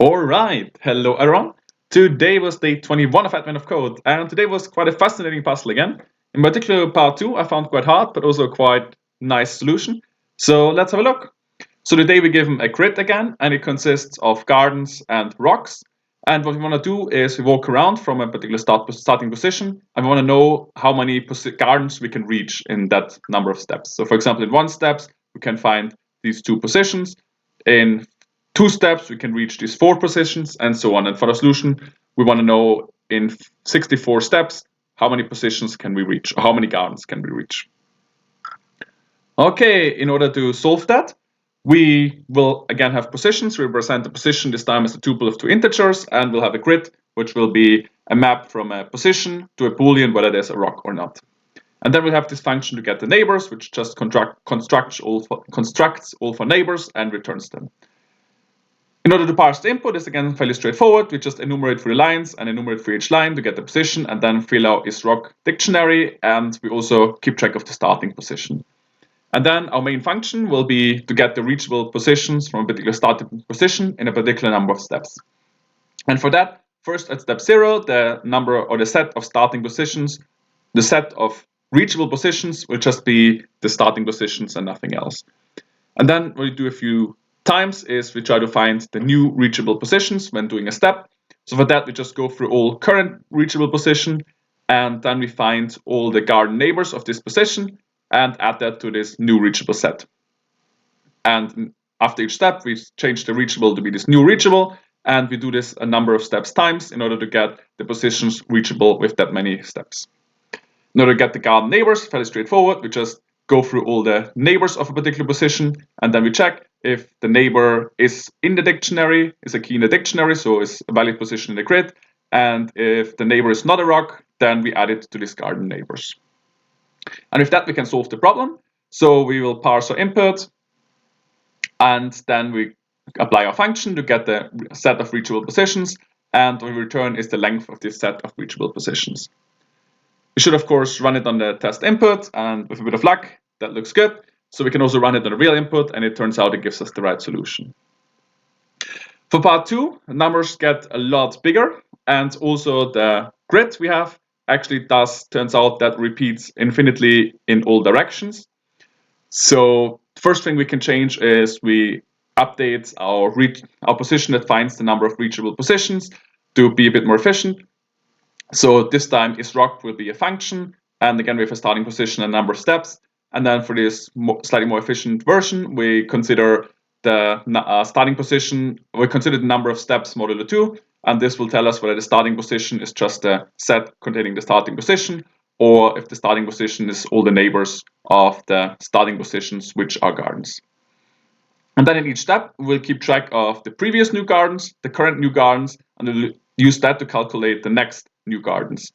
Alright, hello everyone. Today was day 21 of Advent of Code, and today was quite a fascinating puzzle again. In particular, part 2 I found quite hard, but also a quite nice solution. So let's have a look. So today we give him a grid again, and it consists of gardens and rocks. And what we want to do is we walk around from a particular starting position, and we want to know how many gardens we can reach in that number of steps. So for example, in 1 step, we can find these 2 positions. In 2 steps, we can reach these 4 positions, and so on. And for the solution, we want to know in 64 steps, how many positions can we reach, or how many gardens can we reach. Okay, in order to solve that, we will again have positions. We represent the position this time as a tuple of 2 integers, and we'll have a grid, which will be a map from a position to a boolean, whether there's a rock or not. And then we'll have this function to get the neighbors, which just constructs all for neighbors and returns them. In order to parse the input, it's again fairly straightforward. We just enumerate 3 lines and enumerate for each line to get the position, and then fill out is rock dictionary, and we also keep track of the starting position. And then our main function will be to get the reachable positions from a particular starting position in a particular number of steps. And for that, first at step 0, the number or the set of starting positions, the set of reachable positions will just be the starting positions and nothing else. And then what we do a few times is we try to find the new reachable positions when doing a step. So for that, we just go through all current reachable position, and then we find all the garden neighbors of this position and add that to this new reachable set. And after each step, we change the reachable to be this new reachable, and we do this a number of steps times in order to get the positions reachable with that many steps. In order to get the garden neighbors, fairly straightforward. We just go through all the neighbors of a particular position, and then we check if the neighbor is in the dictionary, is a key in the dictionary, so is a valid position in the grid. And if the neighbor is not a rock, then we add it to this garden neighbors. And with that, we can solve the problem. So we will parse our input, and then we apply our function to get the set of reachable positions, and what we return is the length of this set of reachable positions. We should, of course, run it on the test input, and with a bit of luck, that looks good. So we can also run it on a real input, and it turns out it gives us the right solution. For part 2, the numbers get a lot bigger, and also the grid we have actually turns out that repeats infinitely in all directions. So first thing we can change is we update our position that finds the number of reachable positions to be a bit more efficient. So this time isRock will be a function, and again we have a starting position and a number of steps. And then for this slightly more efficient version, we consider the starting position, we consider the number of steps modulo 2, and this will tell us whether the starting position is just a set containing the starting position, or if the starting position is all the neighbors of the starting positions, which are gardens. And then in each step, we'll keep track of the previous new gardens, the current new gardens, and we'll use that to calculate the next new gardens.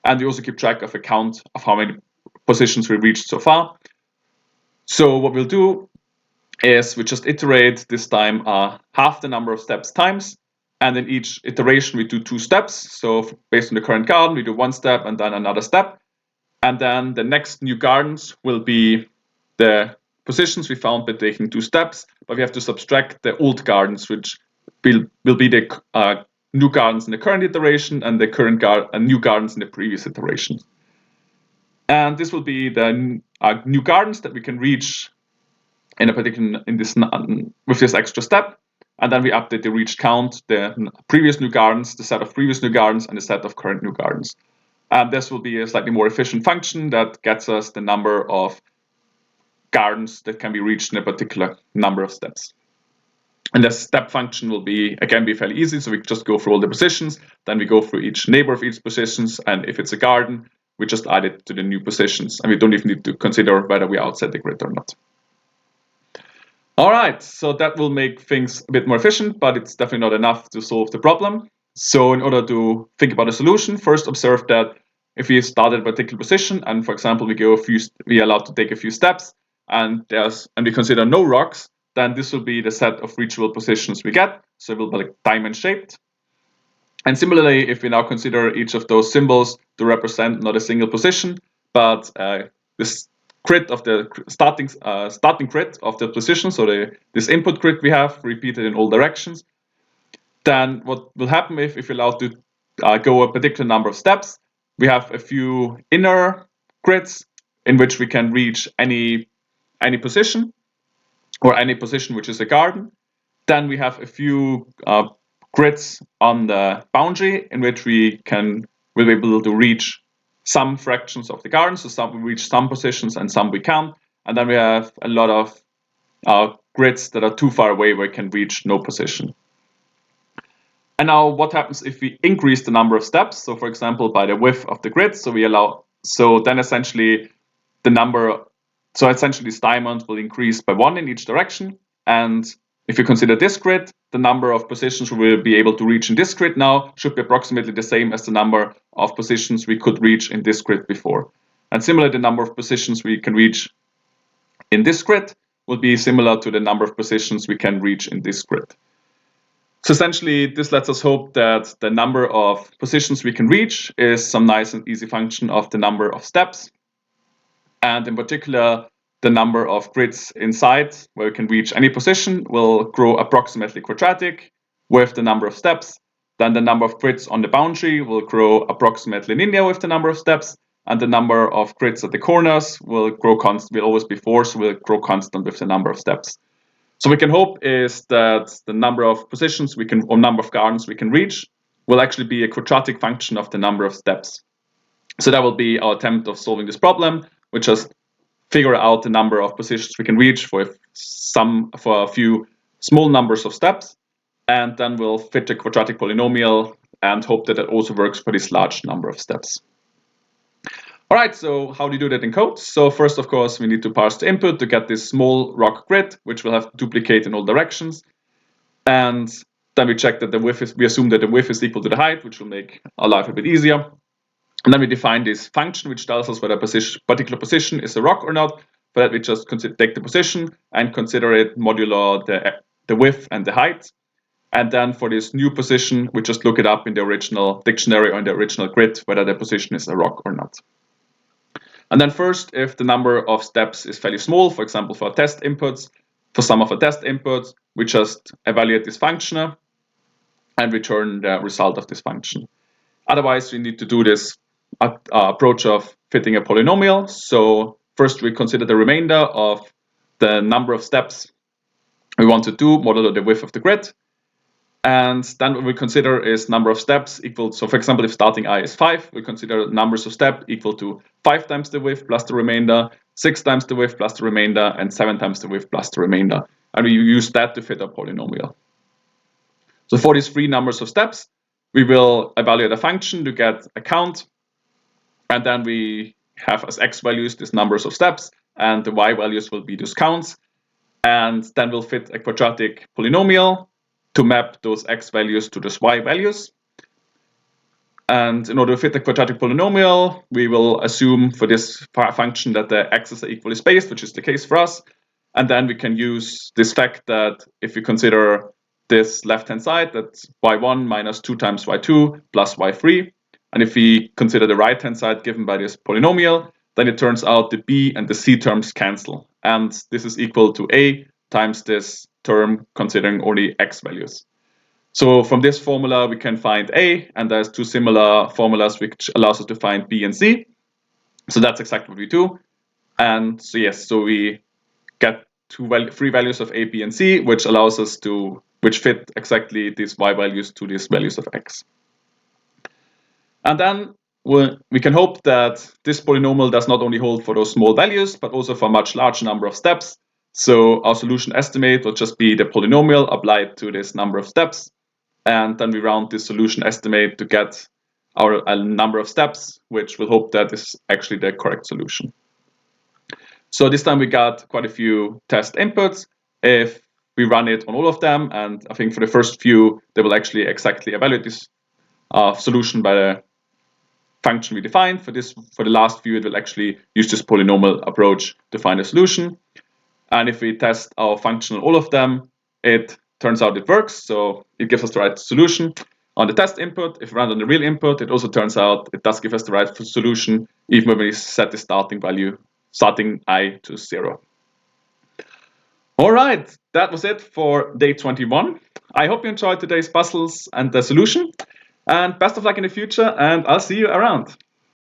And we also keep track of a count of how many positions we reached so far. So what we'll do is we just iterate this time half the number of steps times, and in each iteration we do 2 steps. So based on the current garden, we do 1 step and then another step. And then the next new gardens will be the positions we found by taking 2 steps, but we have to subtract the old gardens, which will be the new gardens in the current iteration and the current new gardens in the previous iteration. And this will be the new gardens that we can reach in a particular with this extra step. And then we update the reached count, the previous new gardens, the set of previous new gardens, and the set of current new gardens. And this will be a slightly more efficient function that gets us the number of gardens that can be reached in a particular number of steps. And the step function will be fairly easy. So we just go through all the positions, then we go through each neighbor of each positions, and if it's a garden, we just add it to the new positions, and we don't even need to consider whether we are outside the grid or not. All right, so that will make things a bit more efficient, but it's definitely not enough to solve the problem. So in order to think about a solution, first observe that if we start at a particular position, and for example we are allowed to take a few steps, and we consider no rocks, then this will be the set of reachable positions we get. So it will be like diamond shaped. And similarly, if we now consider each of those symbols to represent not a single position, but this grid of the starting grid of the position, so this input grid we have repeated in all directions, then what will happen if you're allowed to go a particular number of steps, we have a few inner grids in which we can reach any position, or any position which is a garden. Then we have a few grids on the boundary in which will be able to reach some fractions of the garden. So some we reach some positions and some we can't. And then we have a lot of grids that are too far away where we can reach no position. And now what happens if we increase the number of steps? So for example, by the width of the grid, then essentially this diamond will increase by 1 in each direction. And if you consider this grid, the number of positions we will be able to reach in this grid now should be approximately the same as the number of positions we could reach in this grid before. And similarly, the number of positions we can reach in this grid will be similar to the number of positions we can reach in this grid. So essentially, this lets us hope that the number of positions we can reach is some nice and easy function of the number of steps. And in particular, the number of grids inside where we can reach any position will grow approximately quadratic with the number of steps. Then the number of grids on the boundary will grow approximately linear with the number of steps. And the number of grids at the corners will grow constant, will always be 4, so will grow constant with the number of steps. So we can hope is that the number of positions or number of gardens we can reach will actually be a quadratic function of the number of steps. So that will be our attempt of solving this problem. We just figure out the number of positions we can reach for a few small numbers of steps, and then we'll fit a quadratic polynomial and hope that it also works for this large number of steps. All right, so how do you do that in code? So first, of course, we need to parse the input to get this small rock grid, which we'll have to duplicate in all directions. And then we check that we assume that the width is equal to the height, which will make our life a bit easier. And then we define this function, which tells us whether a particular position is a rock or not. For that, we just take the position and consider it modulo the width and the height. And then for this new position, we just look it up in the original dictionary or in the original grid, whether the position is a rock or not. And then first, if the number of steps is fairly small, for example, for test inputs, for some of the test inputs, we just evaluate this function and return the result of this function. Otherwise, we need to do this approach of fitting a polynomial. So first, we consider the remainder of the number of steps we want to do, modulo the width of the grid. And then what we consider is number of steps equal. So for example, if starting I is 5, we consider numbers of steps equal to 5 times the width plus the remainder, 6 times the width plus the remainder, and 7 times the width plus the remainder. And we use that to fit our polynomial. So for these 3 numbers of steps, we will evaluate a function to get a count. And then we have as x values these numbers of steps, and the y values will be those counts. And then we'll fit a quadratic polynomial to map those x values to those y values. And in order to fit the quadratic polynomial, we will assume for this function that the x's are equally spaced, which is the case for us. And then we can use this fact that if we consider this left-hand side, that's y1 minus 2 times y2 plus y3. And if we consider the right-hand side given by this polynomial, then it turns out the b and the c terms cancel. And this is equal to a times this term considering only x values. So from this formula, we can find a, and there's 2 similar formulas which allows us to find b and c. So that's exactly what we do. And so yes, so we get 3 values of a, b, and c, which allows us which fit exactly these y values to these values of x. And then we can hope that this polynomial does not only hold for those small values, but also for a much larger number of steps. So our solution estimate will just be the polynomial applied to this number of steps. And then we round this solution estimate to get a number of steps, which we'll hope that is actually the correct solution. So this time we got quite a few test inputs. If we run it on all of them, and I think for the first few, they will actually exactly evaluate this solution by the function we defined. For the last few, it will actually use this polynomial approach to find a solution. And if we test our function on all of them, it turns out it works. So it gives us the right solution on the test input. If we run on the real input, it also turns out it does give us the right solution, even when we set the starting I to 0. All right, that was it for day 21. I hope you enjoyed today's puzzles and the solution. And best of luck in the future, and I'll see you around.